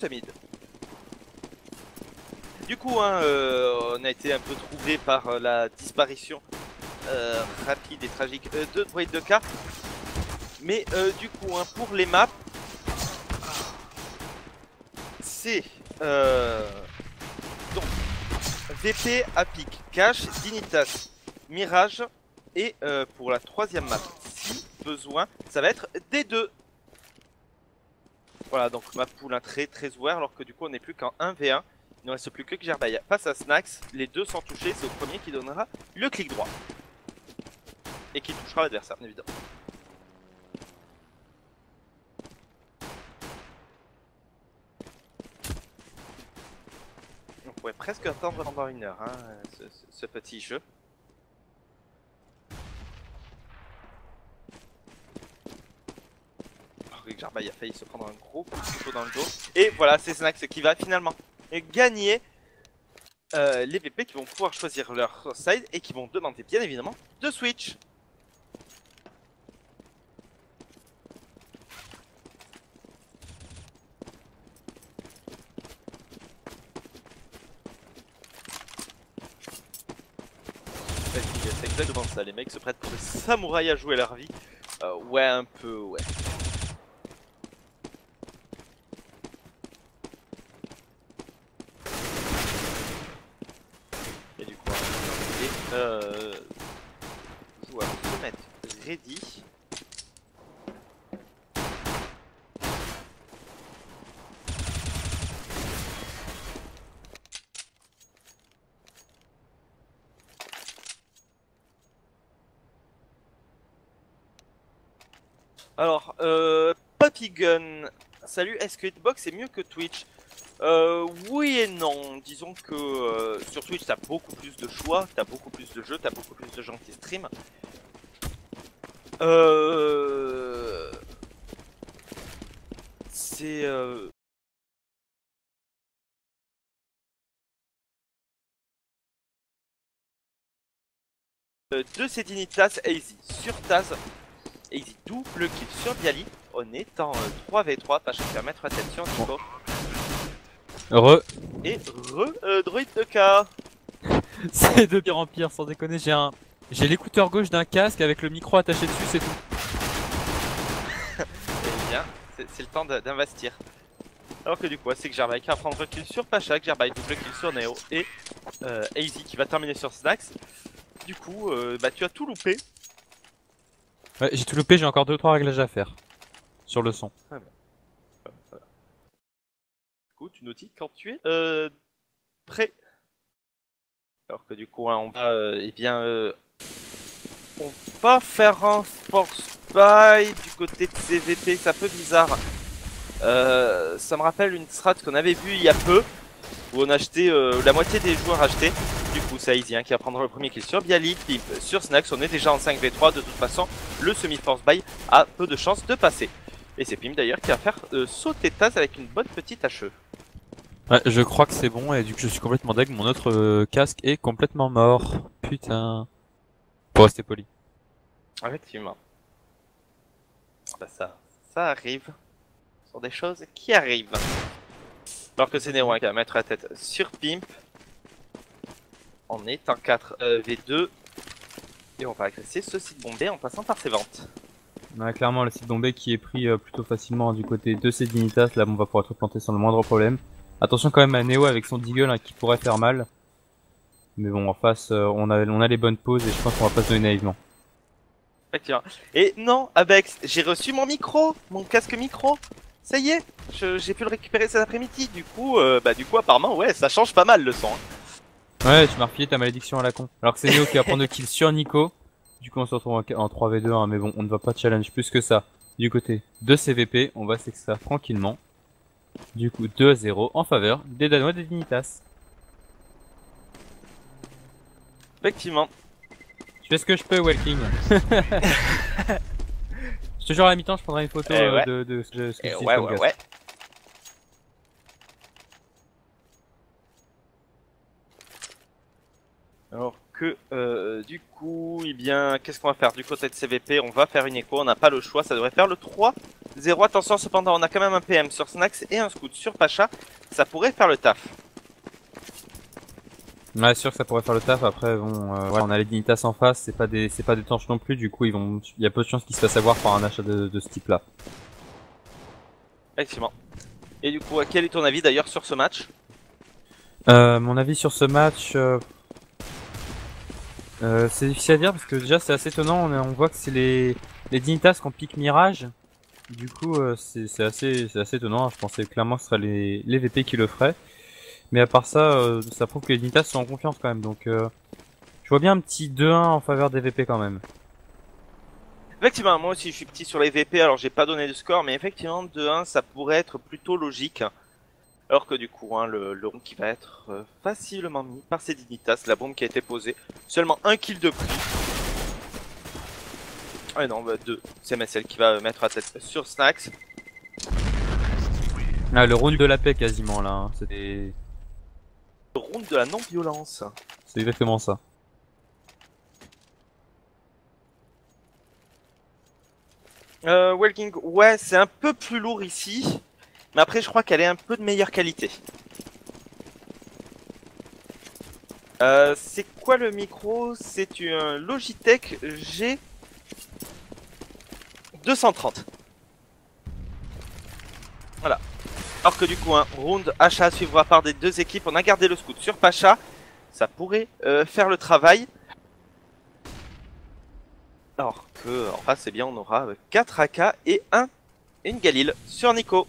Mid. Du coup, on a été un peu troublé par la disparition rapide et tragique de Droid de K. Mais du coup, pour les maps, c'est donc VP, Apic, Cache, Dignitas, Mirage et pour la troisième map, si besoin, ça va être D2. Voilà, donc ma poule très ouvert, alors que du coup on n'est plus qu'en 1v1. Il ne reste plus que Gerbaï face à Snacks. Les deux sans toucher, c'est au premier qui donnera le clic droit. Et qui touchera l'adversaire, bien évidemment. On pourrait presque attendre pendant une heure, ce petit jeu. Alors que Gerbaï a failli se prendre un gros coup de couteau dans le dos. Et voilà, c'est Snacks qui va finalement gagner les VP qui vont pouvoir choisir leur side et qui vont demander bien évidemment de switch. C'est exactement ça, les mecs se prêtent pour des samouraïs à jouer leur vie. Ouais, un peu, ouais. Et du coup, joueurs se mettent ready. Alors, Poppy Gun, salut, est-ce que Hitbox est mieux que Twitch? Oui et non, disons que sur Twitch t'as beaucoup plus de choix, t'as beaucoup plus de jeux, t'as beaucoup plus de gens qui streament. C'est... de ces Dignitas, Easy sur Taz, Easy double kill sur Bialy, on est en 3v3, pas cher mettre attention Nico. Heureux. Et Droid de K. C'est de pire en pire, sans déconner, j'ai l'écouteur gauche d'un casque avec le micro attaché dessus, c'est tout. Eh bien, c'est le temps d'investir. Alors que du coup, c'est que Gerbaï qui va prendre kill sur Pachak, Gerbaï double kill sur Neo et Easy qui va terminer sur Snacks. Du coup, bah tu as tout loupé. Ouais, j'ai tout loupé, j'ai encore 2-3 réglages à faire. Sur le son. Ah bon. Voilà. Du coup, tu nous dis quand tu es prêt. Alors que du coup, on va, on va faire un force buy du côté de CVP, c'est un peu bizarre. Ça me rappelle une strat qu'on avait vue il y a peu, où on achetait, la moitié des joueurs achetaient. Du coup, c'est Easy qui va prendre le premier kill sur Bialy, Pip sur Snacks, on est déjà en 5v3, de toute façon, le semi-force buy a peu de chances de passer. Et c'est Pim d'ailleurs qui va faire sauter Taz avec une bonne petite HE. Ouais, je crois que c'est bon, et du coup je suis complètement deg, mon autre casque est complètement mort. Putain. Pour rester poli. Effectivement. Bah ça arrive. Ce sont des choses qui arrivent. Alors que c'est Nero qui va mettre la tête sur Pimp. On est en 4v2. Et on va agresser ce site bombé en passant par ses ventes. On a clairement le site bombé qui est pris plutôt facilement du côté de ces Dignitas, là on va pouvoir être planté sans le moindre problème. Attention quand même à Neo avec son Deagle qui pourrait faire mal. Mais bon, en face, on a les bonnes pauses et je pense qu'on va pas se donner naïvement. Effectivement. Et non, Abex, j'ai reçu mon micro, mon casque micro. Ça y est, j'ai pu le récupérer cet après-midi. Du coup, apparemment, ouais, ça change pas mal le son. Ouais, tu m'as refilé ta malédiction à la con. Alors que c'est Neo qui va prendre le kill sur Nico. Du coup, on se retrouve en 3v2, hein, mais bon, on ne va pas challenge plus que ça. Du côté de CVP, on va sexer ça tranquillement. Du coup, 2-0 en faveur des Danois des Dignitas. Effectivement. Je fais ce que je peux, Welking. Je te jure à la mi-temps, je prendrai une photo ouais. de ce que je dis Ouais. Alors que du coup, eh bien, qu'est-ce qu'on va faire du côté de CVP? On va faire une écho, on n'a pas le choix, ça devrait faire le 3 0. Attention cependant, on a quand même un PM sur Snax et un scout sur Pacha. Ça pourrait faire le taf. Ouais, sûr que ça pourrait faire le taf. Après, bon, voilà, on a les Dignitas en face, c'est pas des tanches non plus. Du coup, il y a peu de chances qu'ils se fassent avoir par un achat de ce type-là. Effectivement. Et du coup, quel est ton avis d'ailleurs sur ce match? Mon avis sur ce match, c'est difficile à dire parce que déjà c'est assez étonnant. On voit que c'est les Dignitas qui ont pique Mirage. Du coup, c'est assez étonnant. Je pensais clairement que ce serait les VP qui le feraient. Mais à part ça, ça prouve que les Dignitas sont en confiance quand même. Donc, je vois bien un petit 2-1 en faveur des VP quand même. Effectivement, moi aussi je suis petit sur les VP, alors j'ai pas donné de score, mais effectivement 2-1 ça pourrait être plutôt logique. Alors que du coup, hein, le round qui va être facilement mis par ces Dignitas, la bombe qui a été posée, seulement 1 kill de prix. Ah non, bah 2, c'est MSL qui va mettre la tête sur Snax. Ah, le round de la paix quasiment là, hein. Le Round de la non-violence. C'est exactement ça. Welking, ouais, c'est un peu plus lourd ici. Mais après, je crois qu'elle est un peu de meilleure qualité. C'est quoi le micro? C'est un Logitech G230. Voilà. Alors que du coup, un round achat suivra par des deux équipes. On a gardé le scout sur Pacha. Ça pourrait faire le travail. Alors que en face, c'est bien, on aura 4 AK et une Galil sur Nico.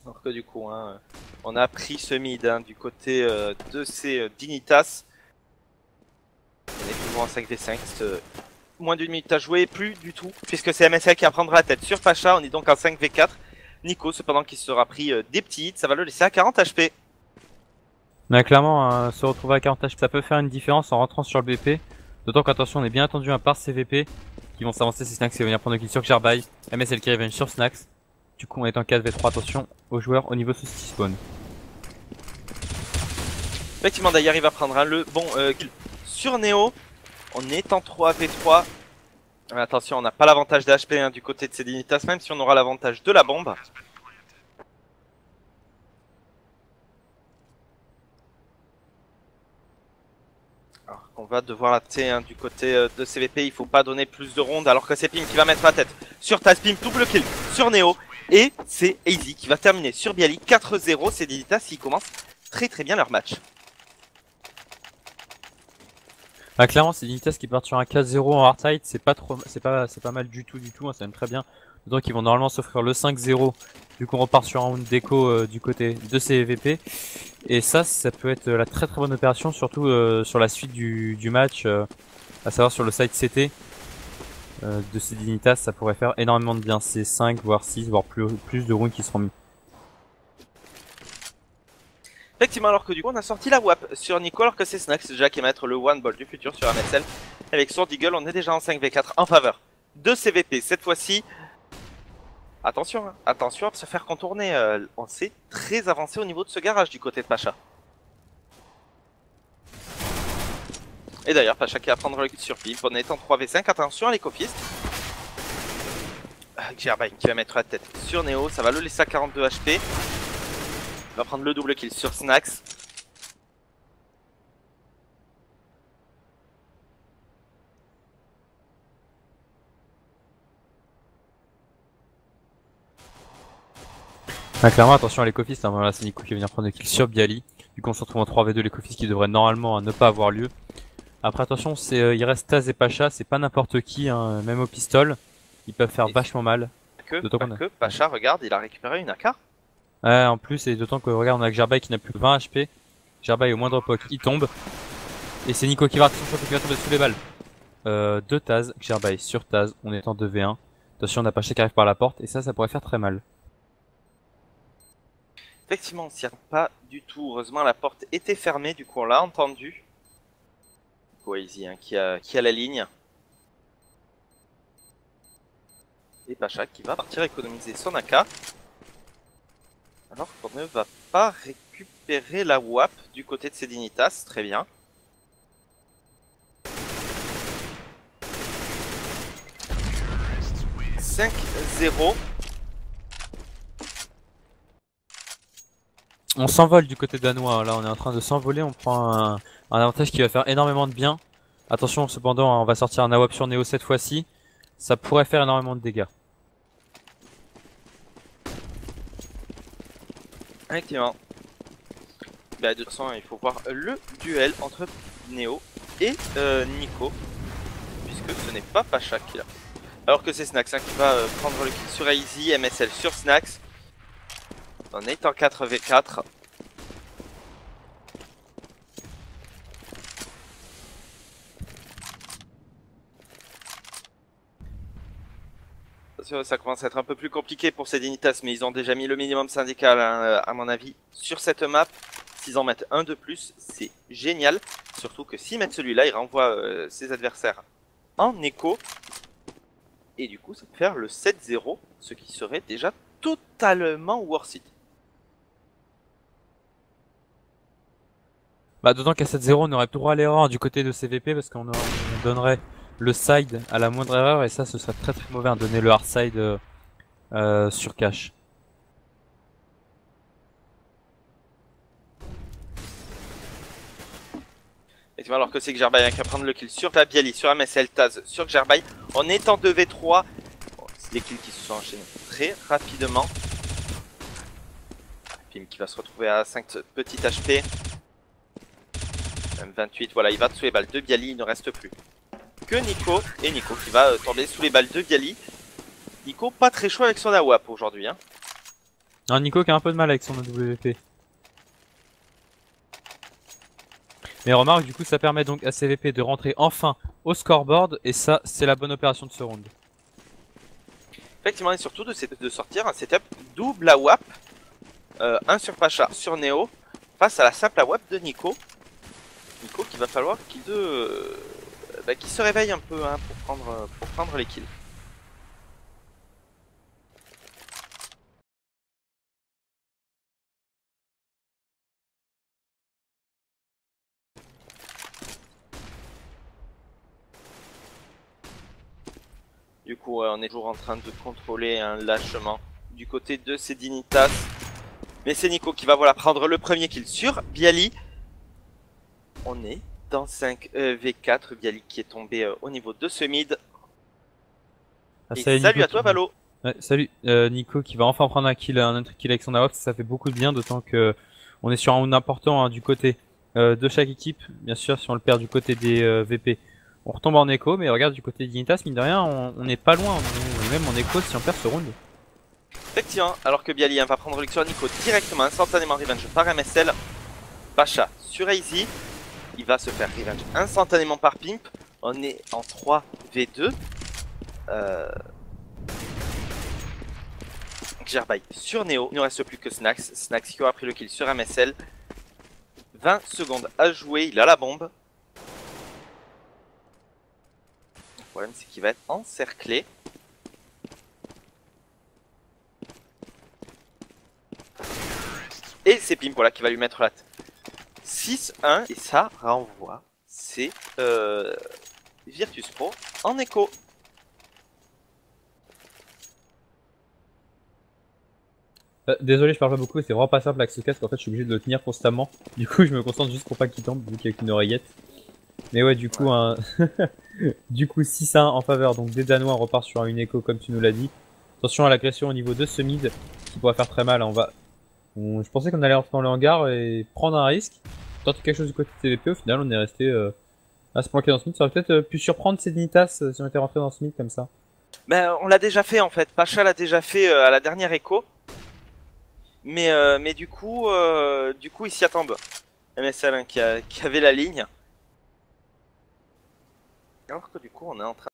Alors que du coup, hein, on a pris ce mid hein, du côté de ces Dignitas. On est toujours en 5v5. Moins d'une minute à jouer, plus du tout, puisque c'est MSL qui va prendre la tête sur Pacha. On est donc en 5v4. Nico, cependant, qui sera pris des petits hits, ça va le laisser à 40 HP. Mais clairement, se retrouver à 40 HP, ça peut faire une différence en rentrant sur le BP. D'autant qu'attention, on est bien attendu à part ces VP qui vont s'avancer, ces Snax qui vont venir prendre le kill sur Jarby. MSL qui revenge sur Snax. Du coup, on est en 4v3, attention aux joueurs au niveau ceci spawn. Effectivement, d'ailleurs, il va prendre le bon kill sur Neo. On est en 3v3. Mais attention, on n'a pas l'avantage d'HP hein, du côté de ces Dignitas, même si on aura l'avantage de la bombe. Alors qu'on va devoir la T hein, du côté de CVP, il faut pas donner plus de rondes alors que c'est Pim qui va mettre la tête sur Taz. Pim, double kill sur Neo. Et c'est Easy qui va terminer sur Bialy 4-0. Ces Dignitas, ils commencent très bien leur match. Bah clairement, c'est Dignitas qui partent sur un 4-0 en hardtight, c'est pas mal du tout, hein, ça aime très bien. Donc ils vont normalement s'offrir le 5-0. Du coup on repart sur un round déco du côté de CVP. Et ça peut être la très bonne opération, surtout sur la suite du match, à savoir sur le side CT de ces Dignitas, ça pourrait faire énormément de bien. C'est 5 voire 6 voire plus de rounds qui seront mis. Effectivement, alors que du coup on a sorti la WAP sur Nico, alors que c'est Snax déjà qui va mettre le one ball du futur sur MSL. Avec Sword Eagle, on est déjà en 5v4 en faveur de CVP. Cette fois-ci, attention, hein, attention à se faire contourner. On s'est très avancé au niveau de ce garage du côté de Pacha. Et d'ailleurs, Pacha qui va prendre le kill sur Pip. On est en 3v5. Attention à l'écofist. Gerbine qui va mettre la tête sur Neo. Ça va le laisser à 42 HP. Il va prendre le double kill sur Snax. Ah, clairement, attention à l'écofist, hein, voilà, c'est Nico qui va venir prendre le kill sur Bialy. Du coup on se retrouve en 3v2, l'écofist qui devrait normalement ne pas avoir lieu. Après attention, il reste Taz et Pacha, c'est pas n'importe qui, hein, même au pistol. Ils peuvent faire vachement mal. Que Pacha, regarde, il a récupéré une AK. Ouais, en plus, et d'autant que regarde, on a Gerbay qui n'a plus que 20 HP. Gerbay au moindre poke, il tombe. Et c'est Nico qui va tomber sous les balles. Deux Taz, Gerbay sur Taz, on est en 2v1. Attention, on a Pacha qui arrive par la porte, et ça pourrait faire très mal. Effectivement, on s'y attend pas du tout. Heureusement, la porte était fermée, du coup on l'a entendu. Easy hein, qui a la ligne. Et Pacha qui va partir économiser son AK. Alors qu'on ne va pas récupérer la WAP du côté de Sedinitas, très bien. « 5-0. » On s'envole du côté danois, hein. Là on est en train de s'envoler, on prend un avantage qui va faire énormément de bien. Attention cependant, on va sortir un AWP sur Neo cette fois-ci. Ça pourrait faire énormément de dégâts. Effectivement. Bah, de toute façon, il faut voir le duel entre Neo et Nico, puisque ce n'est pas Pacha qui l'a. Alors que c'est Snax hein, qui va prendre le kill sur Easy, MSL sur Snax. On est en 4v4. Ça commence à être un peu plus compliqué pour ces Dinitas, mais ils ont déjà mis le minimum syndical hein, à mon avis sur cette map. S'ils en mettent un de plus, c'est génial. Surtout que s'ils mettent celui-là, ils renvoient ses adversaires en écho. Et du coup, ça peut faire le 7-0, ce qui serait déjà totalement worth it. Bah d'autant qu'à 7-0 on aurait plus droit à l'erreur du côté de CVP parce qu'on donnerait le side à la moindre erreur et ça ce serait très très mauvais, hein, donner le hard side sur cache. Alors que c'est Xerbai qui va prendre le kill sur Bialy, sur MSL, Taz, sur Xerbai. En étant 2v3, bon, c'est des kills qui se sont enchaînés très rapidement. Pim qui va se retrouver à 5 petits HP. Même 28, voilà, il va sous les balles de Bialy, il ne reste plus que Nico. Et Nico qui va tomber sous les balles de Bialy. Nico pas très chaud avec son AWP aujourd'hui. Hein. Non, Nico qui a un peu de mal avec son AWP. Mais remarque, du coup, ça permet donc à CVP de rentrer enfin au scoreboard, et ça, c'est la bonne opération de ce round. Effectivement, et surtout de sortir un setup double AWP, un sur Pacha, sur Neo, face à la simple AWP de Nico. Nico qu'il va falloir qu'il se réveille un peu hein, pour prendre les kills. Du coup, on est toujours en train de contrôler un lâchement du côté de Sedinitas. Mais c'est Nico qui va voilà, prendre le premier kill sur Bialy. On est dans 5v4. Bialy qui est tombé au niveau de ce mid. Ah, et salut Nico à toi, Valo. Ouais, salut, Nico qui va enfin prendre un autre kill avec son AWP, ça fait beaucoup de bien, d'autant que on est sur un round important hein, du côté de chaque équipe. Bien sûr, si on le perd du côté des VP, on retombe en écho, mais regarde du côté d'Initas, mine de rien, on est pas loin, on est même en écho si on perd ce round. Effectivement, alors que Bialy va prendre le sur Nico directement, instantanément revenge par MSL. Pacha sur Easy, il va se faire revenge instantanément par Pimp. On est en 3v2. Xerbai sur Neo, il ne reste plus que Snax. Snax qui aura pris le kill sur MSL. 20 secondes à jouer, il a la bombe. Le problème c'est qu'il va être encerclé. Et c'est Pim voilà, qui va lui mettre la 6-1 et ça renvoie. C'est Virtus Pro en écho. Désolé, je parle pas beaucoup, c'est vraiment pas simple avec ce casque, en fait je suis obligé de le tenir constamment. Du coup je me concentre juste pour pas qu'il tombe, vu qu'il y a qu'une oreillette. Mais ouais, du coup, du coup 6-1 en faveur donc des Danois, on repart sur une écho comme tu nous l'as dit. Attention à l'agression au niveau de ce mid, qui pourrait faire très mal, hein. Je pensais qu'on allait rentrer dans le hangar et prendre un risque, tenter quelque chose du côté de CVP, au final on est resté à se planquer dans ce mid. Ça aurait peut-être pu surprendre Sedinitas si on était rentré dans ce mid comme ça. Ben, on l'a déjà fait en fait, Pacha l'a déjà fait à la dernière écho. Mais du coup ils s'y attendent. MSL hein, qui avait la ligne. Alors que du coup on est en train